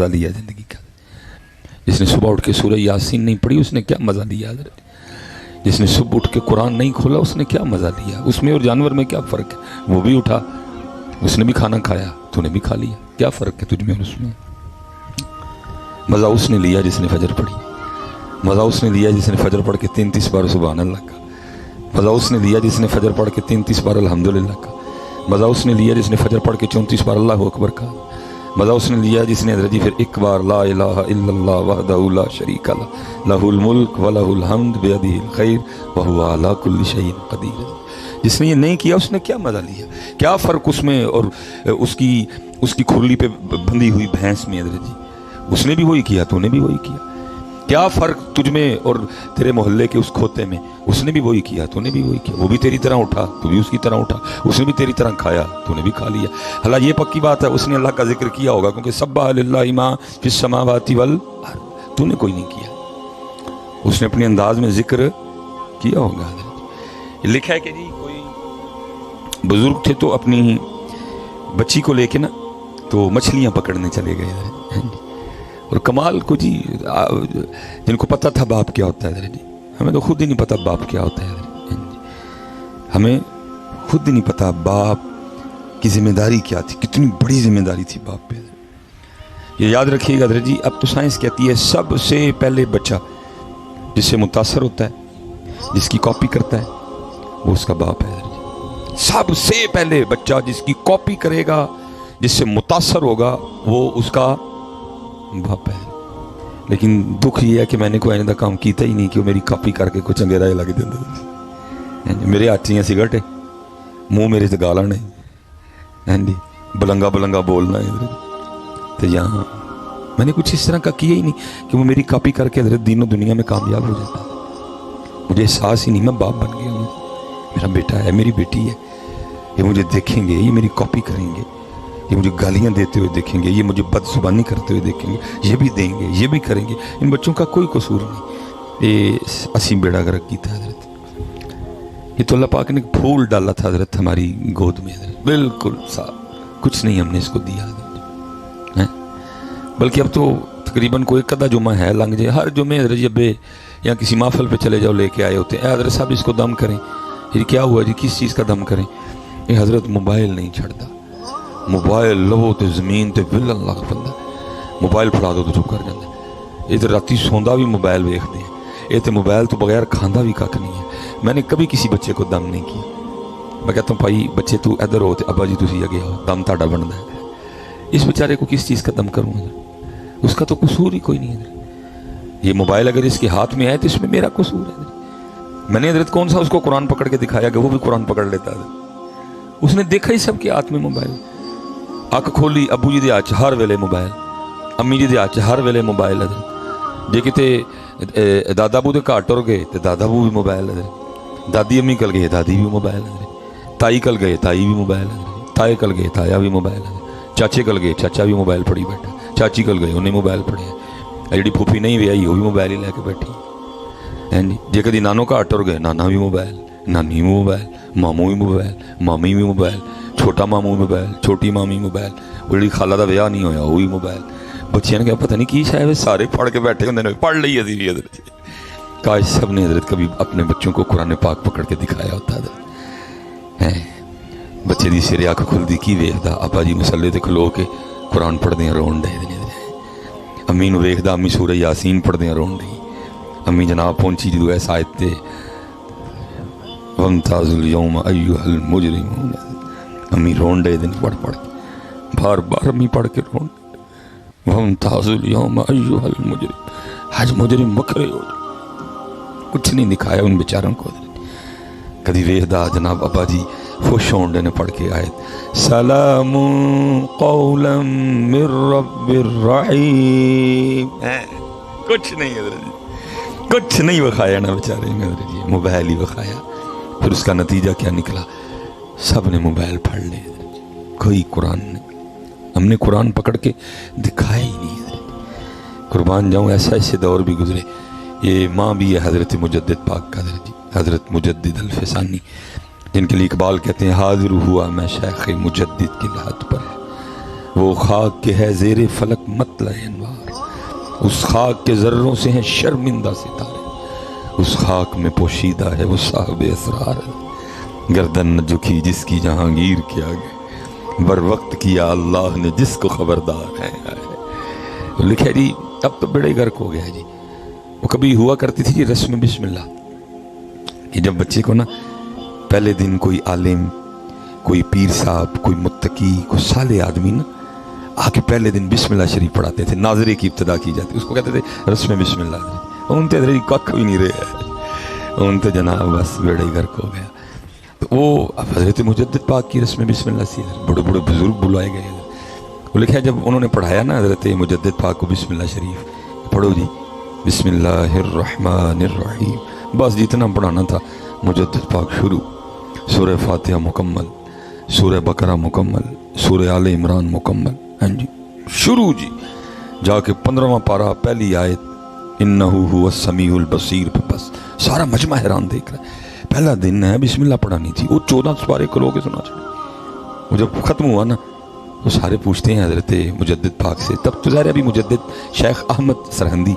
लिया जिंदगी का। जिसने सुबह उठ के सूरह यासीन नहीं पढ़ी उसने क्या मज़ा लिया? जिसने सुबह उठ के कुरान नहीं खोला उसने क्या मज़ा लिया? उसमें और जानवर में क्या फ़र्क है? वो भी उठा, उसने भी खाना खाया, तूने भी खा लिया, क्या फ़र्क है तुझ में और उसमें? मज़ा उसने लिया जिसने फजर पढ़ी, मज़ा उसने लिया जिसने फजर पढ़ के 33 बार सुबहान अल्लाह का, मज़ा उसने लिया जिसने फजर पढ़ के 33 बार अल्हम्दुलिल्लाह का, मज़ा उसने लिया जिसने फजर पढ़ के 34 बार अल्लाहु अकबर का, मज़ा उसने लिया जिसने हज़रत फिर एक बार ला इलाहा इल्लल्लाह वहदहु ला शरीका लहु लहुल मुल्क व लहुल हम्द बियदिहिल खैर व हुवा अला कुल्लि शैइन क़दीर। जिसने ये नहीं किया उसने क्या मज़ा लिया? क्या फ़र्क उसमें और उसकी खुरली पे बंधी हुई भैंस में? हज़रत जी उसने भी वही किया, तूने भी वही किया। क्या फ़र्क तुझ में और तेरे मोहल्ले के उस खोते में? उसने भी वही किया, तूने भी वही किया। वो भी तेरी तरह उठा, तू भी उसकी तरह उठा, उसने भी तेरी तरह खाया, तूने भी खा लिया। हालां ये पक्की बात है उसने अल्लाह का जिक्र किया होगा, क्योंकि सब्बाह लिल्लाहि मा फिस समावाति वल अर्द, तूने कोई नहीं किया। उसने अपने अंदाज में जिक्र किया होगा। लिखा है कि जी कोई बुजुर्ग थे तो अपनी बच्ची को लेके ना तो मछलियाँ पकड़ने चले गए और कमाल को जी जिनको पता था बाप क्या होता है जी, हमें तो खुद ही नहीं पता बाप क्या होता है, हमें खुद ही नहीं पता बाप की जिम्मेदारी क्या थी, कितनी बड़ी जिम्मेदारी थी बाप पे। ये याद रखिएगा जी। अब तो साइंस कहती है सबसे पहले बच्चा जिससे मुतासर होता है, जिसकी कॉपी करता है, वो उसका बाप है। सबसे पहले बच्चा जिसकी कॉपी करेगा, जिससे मुतासर होगा, वो उसका बाप है। लेकिन दुख ये है कि मैंने कोई ऐसा काम किया ही नहीं कि वो मेरी कॉपी करके कुछ अंगेरा लग देंगे। मेरे हाथ सिगरेट है, मुंह मेरे से गाला नहीं, हाँ जी, बलंगा बलंगा बोलना है। तो यहाँ मैंने कुछ इस तरह का किया ही नहीं कि वो मेरी कॉपी करके दीनों दुनिया में कामयाब हो जाता। मुझे एहसास ही नहीं, मैं बाप बन गया हूँ। मेरा बेटा है, मेरी बेटी है, ये मुझे देखेंगे, ये मेरी कॉपी करेंगे, ये मुझे गालियां देते हुए देखेंगे, ये मुझे बदजुबानी करते हुए देखेंगे, ये भी देंगे, ये भी करेंगे। इन बच्चों का कोई कसूर नहीं। ये असी बेड़ा गर्क की था हजरत। ये तो अल्लाह पाक ने फूल डाला था हजरत हमारी गोद में, हजरत बिल्कुल साफ, कुछ नहीं हमने इसको दिया है। बल्कि अब तो तकरीबन कोई कदा जुमा है लंघ जाए, हर जुमे हजरत जब या किसी महफल पे चले जाओ लेके आए होते हैं, हजरत साहब इसको दम करें। ये क्या हुआ जी, किस चीज़ का दम करें? ये हजरत मोबाइल नहीं छड़ता, मोबाइल लवो तो जमीन ते विलन लग पैंदा, मोबाइल फड़ा दो तो चुप कर जाता। ये तो राती सौंदा भी मोबाइल देखते हैं, ये तो मोबाइल तो बगैर खांदा भी कख नहीं है। मैंने कभी किसी बच्चे को दम नहीं किया। मैं कहता हूँ भाई बच्चे तू इधर हो तो अब्बा जी तुसी अगे आओ, दम ताड़ा बनता है। इस बेचारे को किस चीज़ का दम करूँगा? उसका तो कसूर ही कोई नहीं है। ये मोबाइल अगर इसके हाथ में है तो इसमें मेरा कसूर है। मैंने हजरत कौन सा उसको कुरान पकड़ के दिखाया कि वो भी कुरान पकड़ लेता है? उसने देखा ही सबके हाथ में मोबाइल, अख खोली अबू जी दे हाथ हर वेले मोबाइल, अम्मी जी दे हाथ हर वेले मोबाइल है। जे किते दादा अबू के घर टुर गए तो दादा अबू भी मोबाइल है, दादी अम्मी कल गए दादी भी मोबाइल है, ताई कल गए ताई भी मोबाइल है, ताए कल गए ताया भी मोबाइल है, चाचे कल गए चाचा भी मोबाइल पढ़ी बैठा, चाची कल गए उन्हें मोबाइल पढ़े, जी फूफी नहीं व्याही वो भी मोबाइल ही लैके बैठी है जी। जे कभी नानो घर टुर गए नाना भी मोबाइल, नानी भी मोबाइल, मामू भी मोबाइल, मामी भी मोबाइल, छोटा मामू भी मोबाइल, छोटी मामी मोबाइल, वो जी खाला का विआह नहीं होया वो भी मोबाइल। बच्चों ने क्या पता नहीं की शायद सारे पढ़ के बैठे होंगे, पढ़ ली अभी भी हजरत। काश सब ने हजरत कभी अपने बच्चों को कुरान पाक पकड़ के दिखाया होता है। बच्चे की सिरे अख खुलती की वेखदा, अब्बा जी मसले ते खलो के कुरान पढ़ते हैं रोन दे। अम्मी नूं वेखदा, अम्मी सूरह यासीन पढ़ते हैं रोन दी। अम्मी जनाब पहुंची जो ऐसा आयत ते वमताजुल यौम अय्युहल मुजरिमून, अम्मी रोन दे दिन पढ़ पढ़ बार बार अम्मी पढ़ के रोन। वमताजुल यौम अय्युहल मुजरिम, आज मुजरिम बखरे हो। कुछ नहीं दिखाया उन बेचारों को। कभी वेखदा जनाब अब्बा जी खुश होंडे ने पढ़ के आयत सलामु कौलम मिर रब्बिर रहीम। कुछ नहीं है जी, कुछ नहीं बखाया ना बेचारे ने जी, मोबाइल ही बखाया। फिर उसका नतीजा क्या निकला? सब ने मोबाइल पढ़ ले, कोई कुरान नहीं। हमने कुरान पकड़ के दिखाया ही नहीं। कुर्बान जाऊँ ऐसा ऐसे दौर भी गुजरे। ये माँ भी है हज़रत मुजद्दिद पाक का जी, हज़रत मुजद्दिद अल-फ़सानी, जिनके लिए इकबाल कहते हैं हाजिर हुआ मैं शेख मुजद्दिद के लहद पर, وہ خاک کے ہے زیر فلک مطلع انوار، اس خاک کے ذروں سے ہیں شرمندہ ستارے، اس خاک میں پوشیدہ ہے وہ صاحب اسرار، گردن نہ جھکی جس کی جہانگیر کے آگے، بر وقت کیا اللہ نے جس کو خبردار ہے۔ لکھا جی اب تو بڑے غرق ہو گیا جی۔ وہ کبھی ہوا کرتی تھی جی رسم بسم اللہ، کہ جب بچے کو نا پہلے دن کوئی عالم، کوئی پیر صاحب، کوئی متقی، کوئی صالح آدمی نا آ کے پہلے دن بسم اللہ شریف پڑھاتے تھے، ناظرے کی ابتدا کی جاتی، اس کو کہتے تھے رسم بسم اللہ۔ ان تے کھ بھی نہیں رہے، ان تے جناب بس بیڑے غرق ہو گیا۔ تو وہ حضرت مجدد پاک کی رسم بسم اللہ سی، بڑے بڑے بزرگ بلائے گئے۔ وہ لکھا جب انہوں نے پڑھایا نا حضرت مجدد پاک کو بسم اللہ شریف، پڑھو جی بسم اللہ الرحمن الرحیم، بس جتنا پڑھانا تھا مجدد پاک شروع، سورہ فاتحہ مکمل، سورہ بقرہ مکمل، سورہ آل عمران مکمل، ہاں جی شروع جی، جا کے 15واں پارہ پہلی آیت انہو هو السمیع البصیر پہ بس سارا مجمع حیران دیکھ رہا ہے۔ پہلا دن ہے بسم اللہ پڑھانی تھی، وہ 14 سپارے کلو کے سنا چھڑے۔ وہ جب ختم ہوا نا وہ سارے پوچھتے ہیں حضرت مجدد پاک سے، تب تو ظاہر ابھی مجدد شیخ احمد سرہندی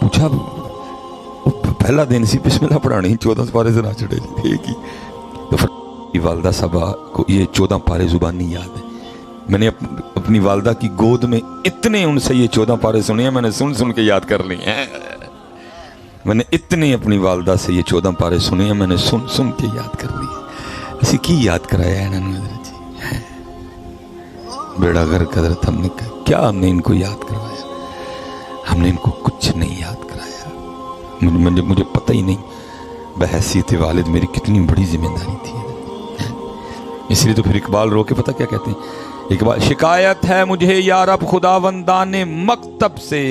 پوچھا وہ پہلا دن سی بسم اللہ پڑھانی 14 پارے سنا چھڑے ایک ہی۔ تو پھر والدہ صاحبہ کو یہ 14 پارے زبانی یاد ہے، میں نے اپنی والدہ کی گود میں اتنے ان سے یہ 14 پارے سنے ہیں، میں نے سن سن کے یاد کر لی ہیں، میں نے اتنے اپنی والدہ سے یہ 14 پارے سنے ہیں، میں نے سن سن کے یاد کر لی ہے۔ اسی کی یاد کرایا ہے انہوں نے حضرت جی، بیڑا غرق حضرت ہم نے کہا کیا ہم نے ان کو یاد کروایا؟ ہم نے ان کو کچھ نہیں یاد کرایا، مجھے پتہ ہی نہیں بحیثیت والد میری کتنی بڑی ذمہ داری تھی۔ اس لیے تو پھر اقبال رو کے پتہ کیا کہتے ہیں، اقبال شکایت ہے مجھے یا رب خداوندان مکتب سے،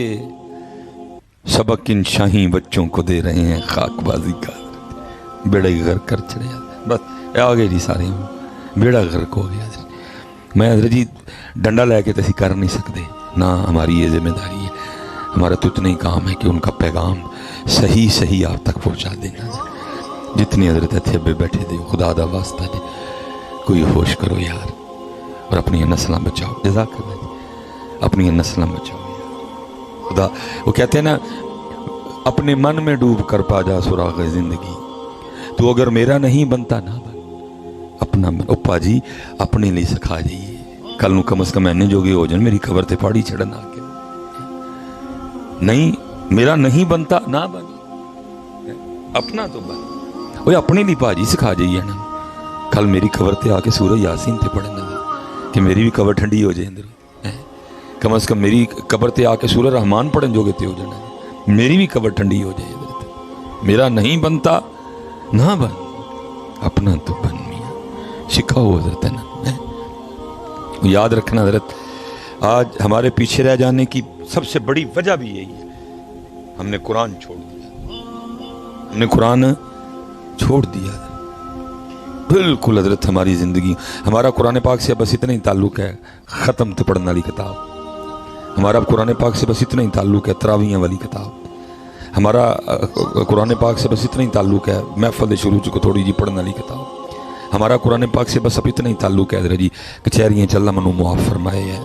سبق ان شاہی بچوں کو دے رہے ہیں خاک بازی کا، بیڑا غرق کر چڑے جاتے بس آگے جی سارے بیڑا غرق ہو گیا۔ میں حضرت جی ڈنڈا لے کے تسی کر نہیں سکتے نہ، ہماری یہ ذمہ داری ہے، ہمارا تو اتنا ہی کام ہے کہ ان کا پیغام صحیح صحیح آپ تک پہنچا دینا۔ جتنی حضرت اتھے بیٹھے دے خدا دا واسطہ جی کوئی ہوش کرو یار، اور اپنی نسلیں بچاؤ، جزاک اللہ جی، اپنی نسلیں بچاؤ یار۔ خدا وہ کہتے ہیں نا اپنے من میں ڈوب کر پا جا سراغ زندگی، تو اگر میرا نہیں بنتا نہ بن اپنا من۔ اوپا جی اپنے لیے سکھا جائیے، کل نو کم از کم میں جو گے ہو جن میری خبر تے پاڑی چھڑن آ کے، نہیں میرا نہیں بنتا نہ بن، اپنا تو بن۔ وہ اپنے لیے پا جی سکھا جائیے نا، کل میری خبر تے آ کے سورہ یاسین تے پڑھنا کہ میری بھی قبر ٹھنڈی ہو جائے اندر، کم از کم میری قبر تے آ کے سورہ رحمان پڑھن جو گے تے ہو جانا، میری بھی قبر ٹھنڈی ہو جائے ادھر، میرا نہیں بنتا نہ بن، اپنا تو بن میاں، سکھاؤ حضرت ہے نا۔ یاد رکھنا حضرت آج ہمارے پیچھے رہ جانے کی سب سے بڑی وجہ بھی یہی ہے، ہم نے قرآن چھوڑ دیا، ہم نے قرآن چھوڑ دیا بالکل حضرت۔ ہماری زندگی ہمارا قرآن پاک سے بس اتنا ہی تعلق ہے ختم تے پڑھنے والی کتاب، ہمارا قرآن پاک سے بس اتنا ہی تعلق ہے تراویحیں والی کتاب، ہمارا قرآن پاک سے بس اتنا ہی تعلق ہے محفل شروع کو تھوڑی جی پڑھنے والی کتاب، ہمارا قرآن پاک سے بس اب اتنا ہی تعلق ہے حضرت جی کچہریاں چل منو معاف فرمائے ہے،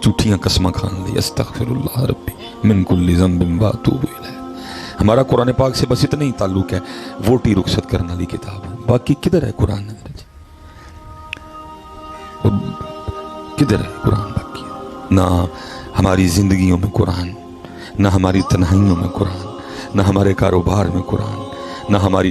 جھوٹیاں قسمیں کھان لی، استغفر اللہ ربی من کل ذنب واتوب الیہ۔ ہمارا قرآن پاک سے بس اتنا ہی تعلق ہے ووٹی رخصت کرنے والی کتاب، باقی کدھر ہے قرآن حضرت جی، کدھر ہے قرآن؟ باقی نہ ہماری زندگیوں میں قرآن، نہ ہماری تنہائیوں میں قرآن، نہ ہمارے کاروبار میں قرآن، نہ ہماری